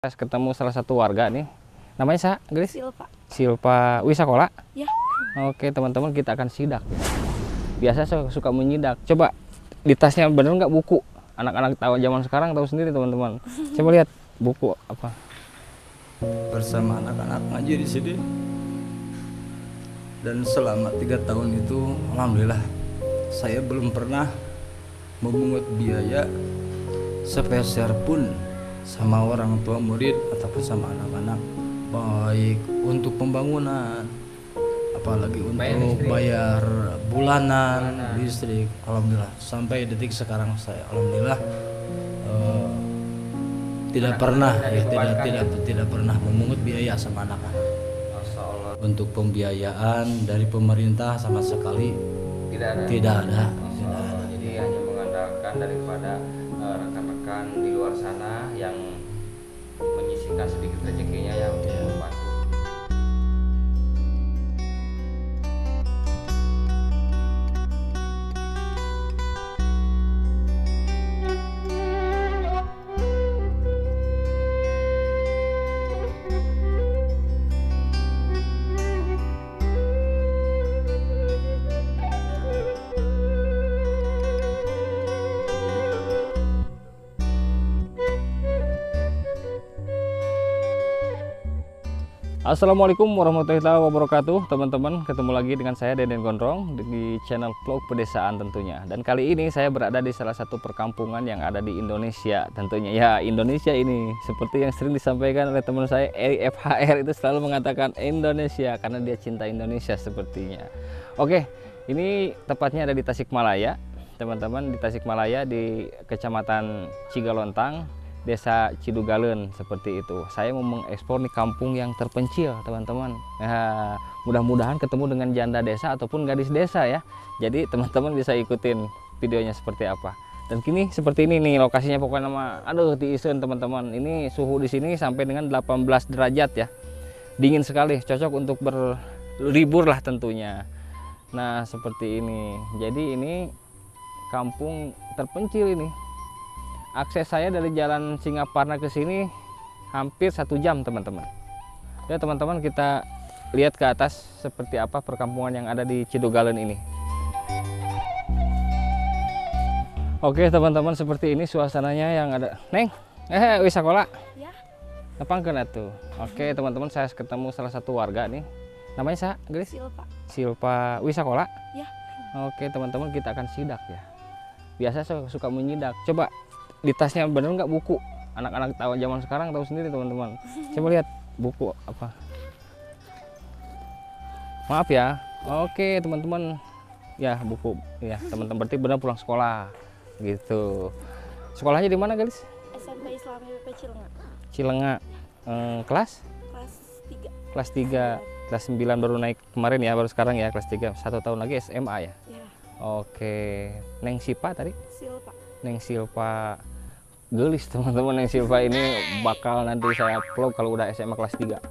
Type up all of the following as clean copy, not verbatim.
Pas ketemu salah satu warga nih, namanya Sa, Grace? Silva. Silva Wisakola. Ya. Oke teman-teman, kita akan sidak. Biasa saya suka menyidak. Coba di tasnya bener nggak buku? Anak-anak tahu zaman sekarang tahu sendiri teman-teman. Coba lihat buku apa? Bersama anak-anak ngaji di sini. Dan selama 3 tahun itu, alhamdulillah, saya belum pernah memungut biaya sepeser pun sama orang tua murid ataupun sama anak-anak, baik untuk pembangunan, apalagi untuk bayar bulanan listrik. Alhamdulillah sampai detik sekarang saya alhamdulillah tidak pernah tidak pernah memungut biaya sama anak-anak. Untuk pembiayaan dari pemerintah sama sekali tidak ada. Jadi hanya mengandalkan daripada rekan-rekan di luar sana yang menyisihkan sedikit rezekinya yang membantu. Assalamualaikum warahmatullahi wabarakatuh teman-teman, ketemu lagi dengan saya Deden Gondrong di channel vlog pedesaan tentunya. Dan kali ini saya berada di salah satu perkampungan yang ada di Indonesia tentunya. Ya, Indonesia ini seperti yang sering disampaikan oleh teman saya EFHR, itu selalu mengatakan Indonesia karena dia cinta Indonesia sepertinya. Oke, ini tepatnya ada di Tasikmalaya teman-teman, di Tasikmalaya di Kecamatan Cigalontang, Desa Cidugaleun, seperti itu. Saya mau mengeksplor nih kampung yang terpencil teman-teman. Nah, mudah-mudahan ketemu dengan janda desa ataupun gadis desa ya. Jadi teman-teman bisa ikutin videonya seperti apa. Dan kini seperti ini nih lokasinya, pokoknya nama aduh tiisen teman-teman. Ini suhu di sini sampai dengan 18 derajat ya. Dingin sekali, cocok untuk berlibur lah tentunya. Nah, seperti ini. Jadi ini kampung terpencil ini. Akses saya dari jalan Singaparna ke sini hampir 1 jam teman-teman. Ya teman-teman, kita lihat ke atas seperti apa perkampungan yang ada di Cidugaleun ini. Oke teman-teman, seperti ini suasananya yang ada. Neng, Wisakola. Ya. Nepangkeun atuh. Oke teman-teman, saya ketemu salah satu warga nih. Namanya Sa, Grace? Silva. Silva Wisakola. Ya. Oke teman-teman, kita akan sidak ya. Biasa saya suka menyidak. Coba di tasnya bener nggak buku? Anak-anak tahu zaman sekarang tahu sendiri teman-teman. Coba lihat buku apa? Maaf ya. Oke teman-teman, ya buku ya teman-teman, berarti benar pulang sekolah gitu. Sekolahnya di mana guys? SMP Islam PP Cilenga. Cilenga. Kelas? Kelas 3. Kelas 9 baru naik kemarin ya, baru sekarang ya kelas 3. 1 tahun lagi SMA ya. Ya. Oke. Neng Sipa tadi? Silva. Neng Silva gelis teman-teman. Neng Silva ini bakal nanti saya vlog kalau udah SMA kelas 3.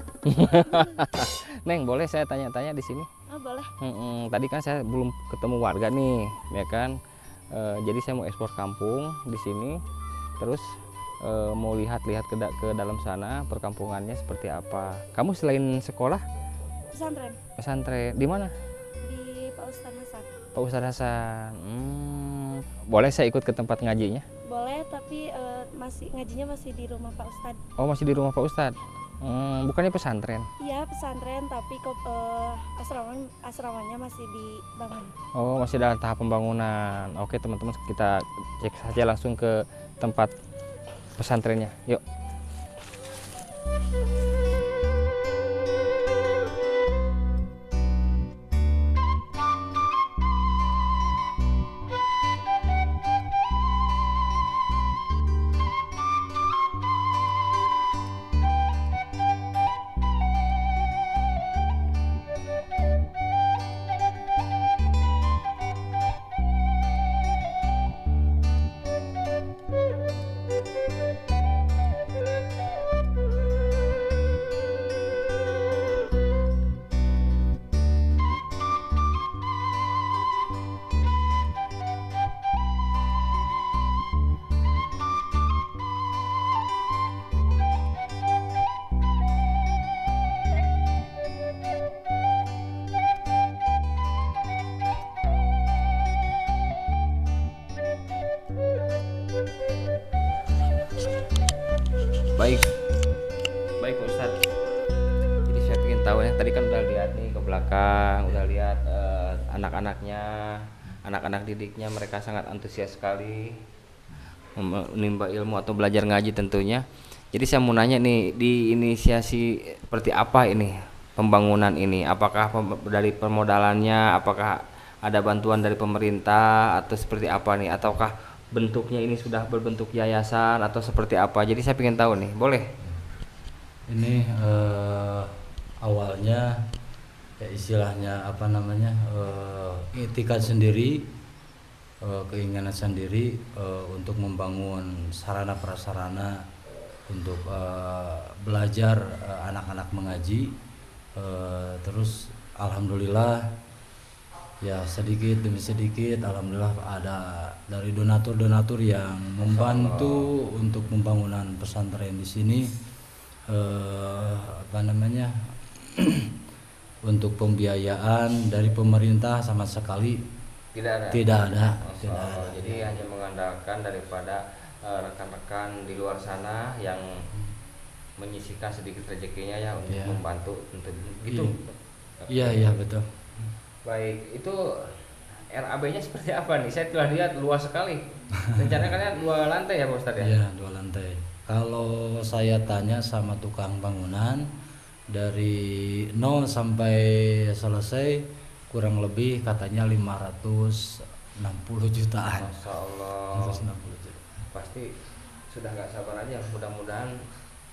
Neng, boleh saya tanya-tanya di sini? Oh, boleh. Tadi kan saya belum ketemu warga nih, ya kan? Jadi saya mau eksplor kampung di sini, terus mau lihat-lihat ke dalam sana perkampungannya seperti apa. Kamu selain sekolah? Pesantren. Pesantren di mana? Di Pak Ustadz Hasan. Pak Ustadz Hasan. Boleh saya ikut ke tempat ngajinya? Boleh, tapi ngajinya masih di rumah Pak Ustadz. Oh, masih di rumah Pak Ustadz. Bukannya pesantren? Iya, pesantren, tapi asramanya masih dibangun. Oh, masih dalam tahap pembangunan. Oke teman-teman, kita cek saja langsung ke tempat pesantrennya. Yuk. Baik, baik Pak Ustadz. Jadi saya ingin tahu ya, tadi kan udah lihat nih ke belakang, udah lihat anak-anaknya, anak-anak didiknya, mereka sangat antusias sekali menimba ilmu atau belajar ngaji tentunya. Jadi saya mau nanya nih, di inisiasi seperti apa ini pembangunan ini? Apakah dari permodalannya, apakah ada bantuan dari pemerintah atau seperti apa nih? Ataukah bentuknya ini sudah berbentuk yayasan atau seperti apa? Jadi saya ingin tahu nih, boleh? Ini awalnya ya istilahnya apa namanya, itikat sendiri, keinginan sendiri untuk membangun sarana prasarana untuk belajar anak-anak mengaji. Terus alhamdulillah ya sedikit demi sedikit alhamdulillah ada dari donatur-donatur yang membantu untuk pembangunan pesantren di sini, apa namanya untuk pembiayaan dari pemerintah sama sekali Tidak ada. tidak ada. Jadi hanya mengandalkan daripada rekan-rekan di luar sana yang menyisihkan sedikit rezekinya ya untuk Iya. membantu untuk gitu. Iya betul. Baik, itu RAB-nya seperti apa nih? Saya telah lihat luas sekali. Rencananya kan 2 lantai ya Pak Ustadz ya? Iya 2 lantai. Kalau saya tanya sama tukang bangunan, dari 0 sampai selesai kurang lebih katanya 560 jutaan. Masya Allah. 560 juta. Pasti sudah nggak sabar aja, mudah-mudahan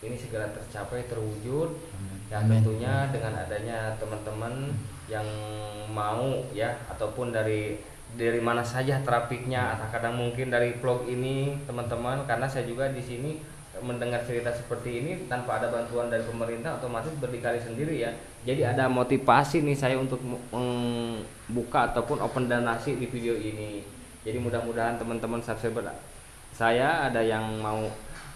ini segera tercapai, terwujud. Yang Amin. tentunya dengan adanya teman-teman yang mau ya, ataupun dari mana saja trafiknya, atau kadang mungkin dari vlog ini teman-teman, karena saya juga di sini mendengar cerita seperti ini tanpa ada bantuan dari pemerintah otomatis berdikari sendiri ya. Jadi ada motivasi nih saya untuk membuka ataupun open donasi di video ini. Jadi mudah-mudahan teman-teman subscriber saya ada yang mau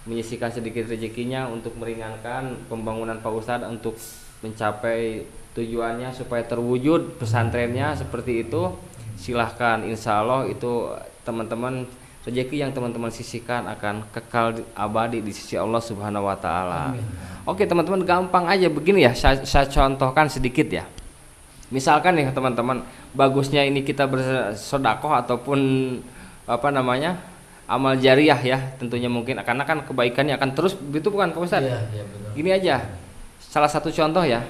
menyisihkan sedikit rezekinya untuk meringankan pembangunan Pak Ustadz untuk mencapai tujuannya supaya terwujud pesantrennya seperti itu. Silahkan, insya Allah itu teman-teman, rezeki yang teman-teman sisihkan akan kekal abadi di sisi Allah Subhanahu wa taala. Oke, teman-teman, gampang aja begini ya, saya contohkan sedikit ya. Misalkan nih teman-teman, bagusnya ini kita bersedekah ataupun apa namanya? Amal jariah ya, tentunya mungkin karena kan kebaikannya akan terus, itu bukan Pak Ustadz? Iya betul. Gini aja, salah satu contoh ya.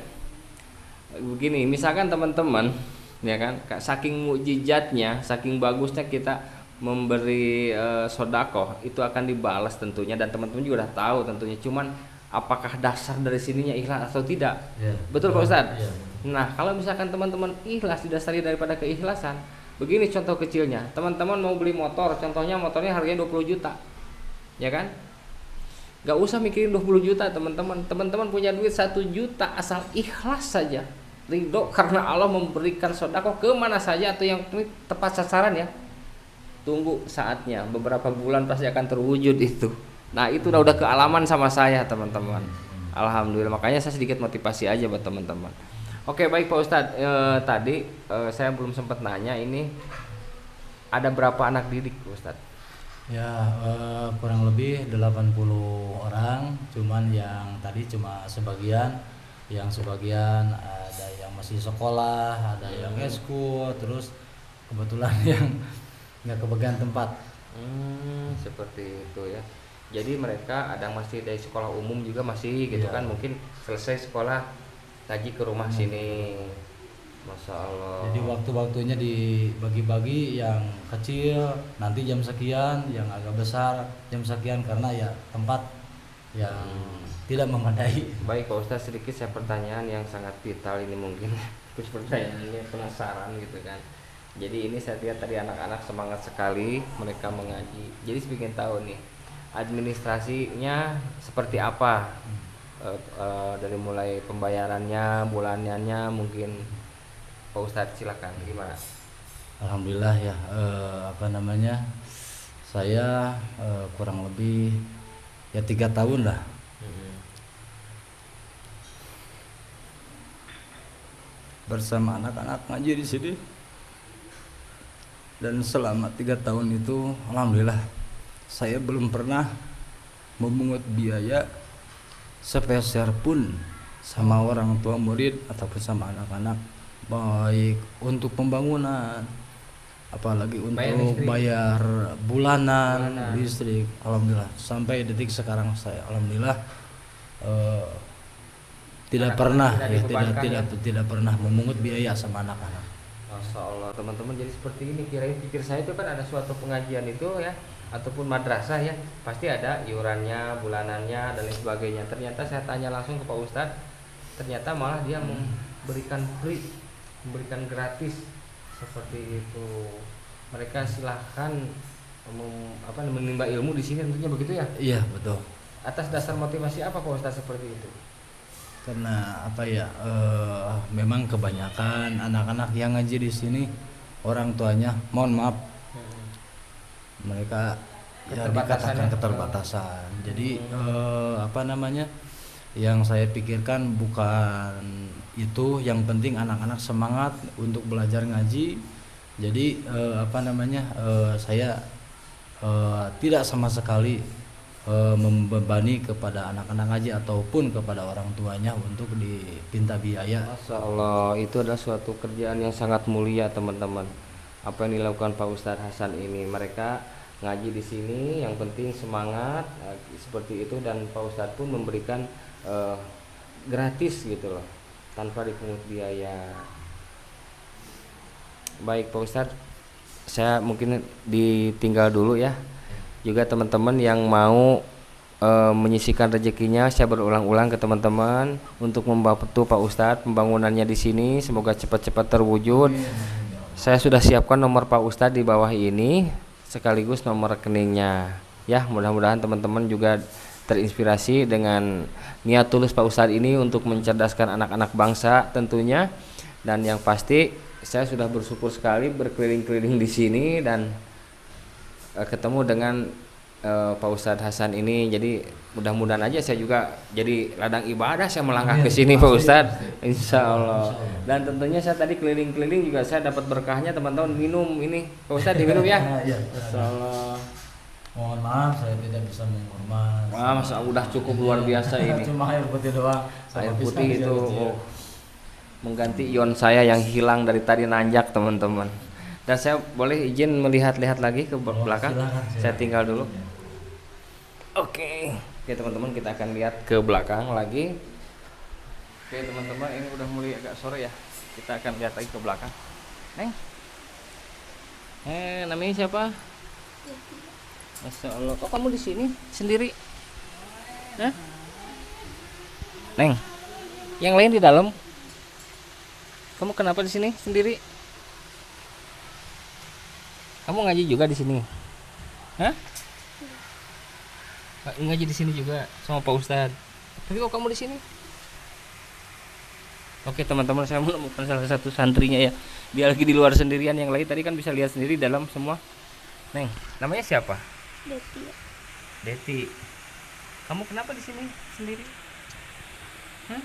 Begini, misalkan teman-teman ya kan, saking mukjizatnya, saking bagusnya kita memberi sodakoh, itu akan dibalas tentunya, dan teman-teman juga udah tahu tentunya. Cuman apakah dasar dari sininya ikhlas atau tidak? Iya. Betul Pak Ustadz? Iya. Nah, kalau misalkan teman-teman ikhlas didasari daripada keikhlasan, begini contoh kecilnya, teman-teman mau beli motor, contohnya motornya harganya 20 juta, ya kan? Gak usah mikirin 20 juta teman-teman. Teman-teman punya duit 1 juta, asal ikhlas saja, ridho karena Allah memberikan sedekah ke mana saja atau yang tepat sasaran ya. Tunggu saatnya, beberapa bulan pasti akan terwujud itu. Nah, itu udah kealaman sama saya teman-teman. Alhamdulillah, makanya saya sedikit motivasi aja buat teman-teman. Oke, baik Pak Ustadz, tadi saya belum sempat nanya, ini ada berapa anak didik Pak Ustadz? Ya kurang lebih 80 orang, cuman yang tadi cuma sebagian, yang sebagian ada yang masih sekolah, ada yang eskul, terus kebetulan yang nggak kebagian tempat. Seperti itu ya. Jadi mereka ada masih dari sekolah umum juga masih gitu Iya. kan, mungkin selesai sekolah ngaji ke rumah sini. Masya Allah. Jadi waktu-waktunya dibagi-bagi, yang kecil nanti jam sekian, yang agak besar jam sekian, karena ya tempat yang tidak memadai. Baik Pak Ustadz, sedikit saya pertanyaan yang sangat vital ini mungkin. Pertanyaannya penasaran gitu kan. Jadi ini saya lihat tadi anak-anak semangat sekali mereka mengaji. Jadi saya ingin tahu nih, administrasinya seperti apa? Dari mulai pembayarannya, bulanannya mungkin Pak Ustadz silakan, gimana? Alhamdulillah ya, apa namanya, saya kurang lebih ya 3 tahun lah bersama anak-anak ngaji di sini, dan selama 3 tahun itu alhamdulillah saya belum pernah memungut biaya sepeser pun sama orang tua murid ataupun sama anak-anak, baik untuk pembangunan, apalagi untuk bayar bulanan listrik. Alhamdulillah sampai detik sekarang saya alhamdulillah tidak pernah tidak pernah memungut biaya sama anak-anak. Masya Allah teman-teman, jadi seperti ini. Kirain pikir saya itu kan ada suatu pengajian itu ya, ataupun madrasah ya, pasti ada iurannya, bulanannya dan lain sebagainya. Ternyata saya tanya langsung ke Pak Ustadz, ternyata malah dia memberikan free, memberikan gratis seperti itu. Mereka silahkan menimba ilmu di sini tentunya begitu ya? Iya betul. Atas dasar motivasi apa Pak Ustadz seperti itu? Karena apa ya, memang kebanyakan anak-anak yang ngaji di sini orang tuanya, mohon maaf, mereka ya dikatakan keterbatasan. Jadi apa namanya, yang saya pikirkan bukan itu, yang penting anak-anak semangat untuk belajar ngaji. Jadi apa namanya, saya tidak sama sekali membebani kepada anak-anak ngaji ataupun kepada orang tuanya untuk dipinta biaya. Masya Allah, itu adalah suatu kerjaan yang sangat mulia teman-teman. Apa yang dilakukan Pak Ustadz Hasan ini, mereka ngaji di sini, yang penting semangat seperti itu, dan Pak Ustadz pun memberikan gratis gitu loh, tanpa dipungut biaya. Baik Pak Ustadz, saya mungkin ditinggal dulu ya. Juga teman-teman yang mau menyisihkan rezekinya, saya berulang-ulang ke teman-teman untuk membantu Pak Ustadz pembangunannya di sini, semoga cepat-cepat terwujud. Saya sudah siapkan nomor Pak Ustadz di bawah ini, sekaligus nomor rekeningnya. Ya, mudah-mudahan teman-teman juga terinspirasi dengan niat tulus Pak Ustadz ini untuk mencerdaskan anak-anak bangsa tentunya. Dan yang pasti saya sudah bersyukur sekali berkeliling-keliling di sini dan ketemu dengan Pak Ustadz Hasan ini. Jadi mudah-mudahan aja saya juga jadi ladang ibadah, saya melangkah ke sini Pak Ustadz, insya Allah. Dan tentunya saya tadi keliling-keliling juga saya dapat berkahnya teman-teman. Minum ini Pak Ustadz, diminum ya. Insya Allah. Mohon maaf saya tidak bisa menghormat. Wah, masa udah cukup luar biasa ini. Cuma air putih doang. Air putih itu mengganti ion saya yang hilang dari tadi nanjak teman-teman. Dan saya boleh izin melihat-lihat lagi ke belakang. Silakan. Saya tinggal dulu. Oke, teman-teman, kita akan lihat ke belakang lagi. Oke teman-teman, ini udah mulai agak sore ya. Kita akan lihat lagi ke belakang. Neng, namanya siapa? Masya Allah, kok kamu di sini sendiri? Hah? Neng, yang lain di dalam. Kamu kenapa di sini sendiri? Kamu ngaji juga di sini? Hah? Ngaji di sini juga sama Pak Ustadz. Tapi kok kamu di sini? Oke teman-teman, saya menemukan salah satu santrinya ya. Dia lagi di luar sendirian, yang lain tadi kan bisa lihat sendiri dalam semua. Neng, namanya siapa? Deti. Deti. Kamu kenapa di sini sendiri? Hah?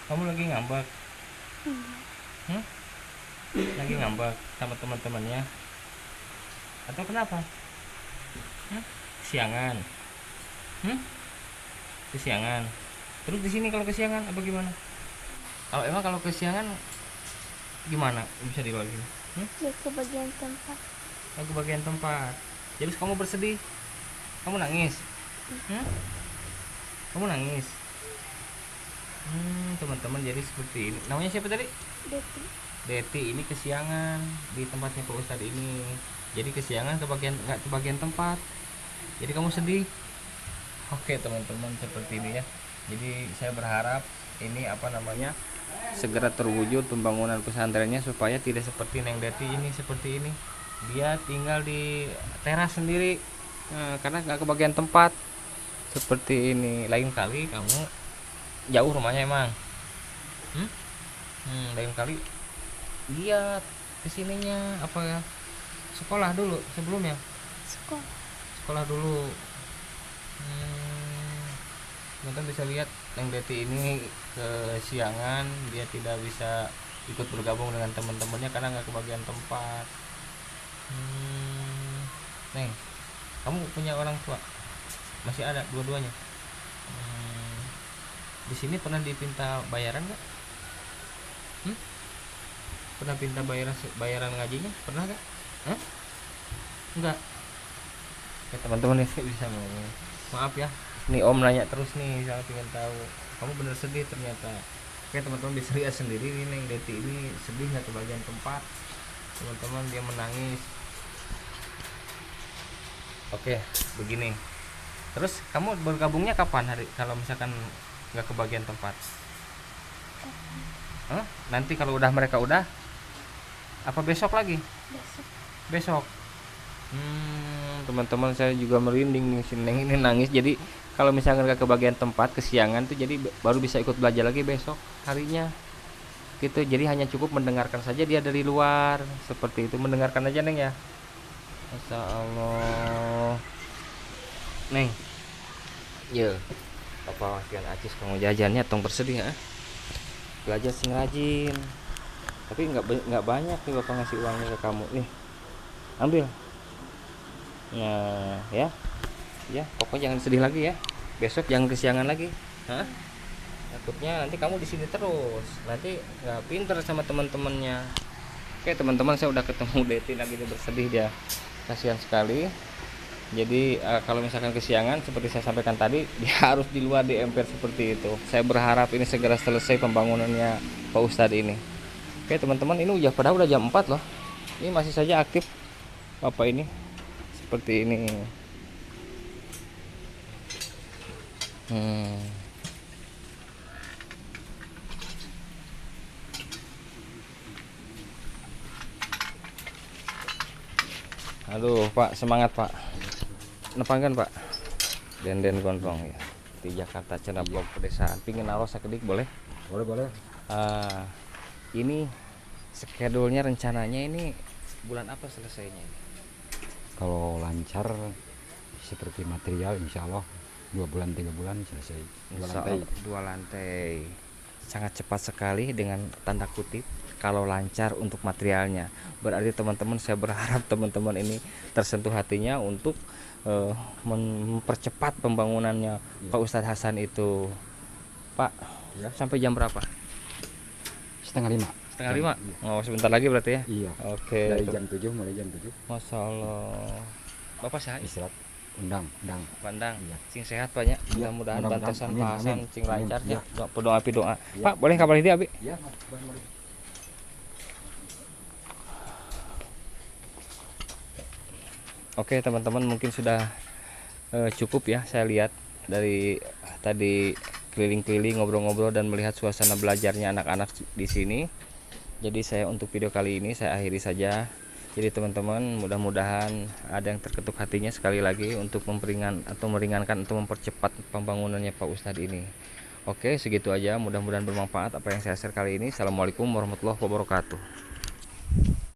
Kamu lagi ngambek? Hah? Lagi ngambek sama teman-temannya atau kenapa? Kesiangan? Kesiangan. Terus di sini kalau kesiangan apa gimana? Kalau kesiangan gimana bisa dilakuin? Ke bagian tempat. Ke bagian tempat. Jadi kamu bersedih? Kamu nangis? Kamu nangis? Teman-teman, jadi seperti ini. Namanya siapa tadi? Deti. Deti ini kesiangan di tempatnya Pak Ustadz ini. Jadi kesiangan nggak ke bagian tempat. Jadi kamu sedih. Oke teman-teman, seperti ini ya. Jadi saya berharap ini segera terwujud pembangunan pesantrennya, supaya tidak seperti Neng Deti ini seperti ini. Dia tinggal di teras sendiri karena nggak ke bagian tempat seperti ini. Lain kali kamu jauh rumahnya emang. Lain kali lihat kesininya sekolah dulu sebelumnya. Sekolah dulu. Teman-teman bisa lihat Neng Deti ini kesiangan, dia tidak bisa ikut bergabung dengan teman-temannya karena nggak kebagian tempat. Neng, kamu punya orang tua? Masih ada dua-duanya? Di sini pernah dipinta bayaran nggak? Hmm? Pernah pinta bayaran ngajinya? Pernah nggak? Hah? Enggak. Ya teman-teman ini bisa ngomong. Maaf ya. Nih Om nanya terus nih, saya pengen tahu. Kamu bener sedih ternyata. Oke teman-teman, bisa lihat sendiri ini Neng Deti ini sedih nggak kebagian tempat. Teman-teman, dia menangis. Oke, begini. Terus kamu bergabungnya kapan hari kalau misalkan nggak kebagian tempat? Hah? Nanti kalau mereka udah apa besok lagi? Besok. Teman-teman, saya juga merinding nih, si Neng ini nangis. Jadi kalau misalkan nggak kebagian tempat, kesiangan tuh, jadi baru bisa ikut belajar lagi besok harinya. Gitu. Jadi hanya cukup mendengarkan saja dia dari luar, seperti itu. Mendengarkan aja Neng ya. Masya Allah. Neng, ya apa wasian Acis kamu jajannya tong bersedih ya? Belajar sing rajin. Tapi nggak banyak nih bapak ngasih uangnya ke kamu nih. Ambil. Nah, ya pokoknya jangan sedih lagi ya. Besok jangan kesiangan lagi. Hah? Takutnya nanti kamu di sini terus, nanti nggak pinter sama teman-temannya. Oke teman-teman, saya udah ketemu Deti lagi, dia bersedih dia, kasihan sekali. Jadi kalau misalkan kesiangan seperti saya sampaikan tadi, dia harus di luar di emper seperti itu. Saya berharap ini segera selesai pembangunannya Pak Ustadz ini. Oke teman-teman, ini padahal udah jam 4 loh. Ini masih saja aktif Bapak ini seperti ini. Aduh Pak, semangat Pak. Nepangkan Pak. Denden Gondrong ya. Di Jakarta Channel Vlog Pedesaan. Pingin naruh sakedik boleh? Boleh. Ini schedule-nya, rencananya ini bulan apa selesainya ini? Kalau lancar seperti material, insya Allah 2 bulan 3 bulan selesai. 2 lantai. Sangat cepat sekali dengan tanda kutip kalau lancar untuk materialnya. Berarti teman-teman, saya berharap teman-teman ini tersentuh hatinya untuk mempercepat pembangunannya Pak Ustadz Hasan itu. Pak, sampai jam berapa? Setengah 5. Setengah 5? Oh, sebentar lagi berarti ya? Iya. Oke. Dari jam 7, mulai jam 7. Masya Allah. Bapak sehat? Istirahat. Undang. Pandang. Iya. Sing sehat banyak. Iya. Mudah-mudahan Mudah-mudahan. bantasan Amin, Pak Hasan amin. sing lancar Amin. ya. Doa api doa. Iya. Pak, boleh kabar dia Abi? Iya, Oke teman-teman, mungkin sudah cukup ya, saya lihat dari tadi keliling-keliling, ngobrol-ngobrol dan melihat suasana belajarnya anak-anak di sini. Jadi saya untuk video kali ini saya akhiri saja. Jadi teman-teman, mudah-mudahan ada yang terketuk hatinya sekali lagi untuk meringankan atau mempercepat pembangunannya Pak Ustadz ini. Oke, segitu aja, mudah-mudahan bermanfaat apa yang saya share kali ini. Assalamualaikum warahmatullahi wabarakatuh.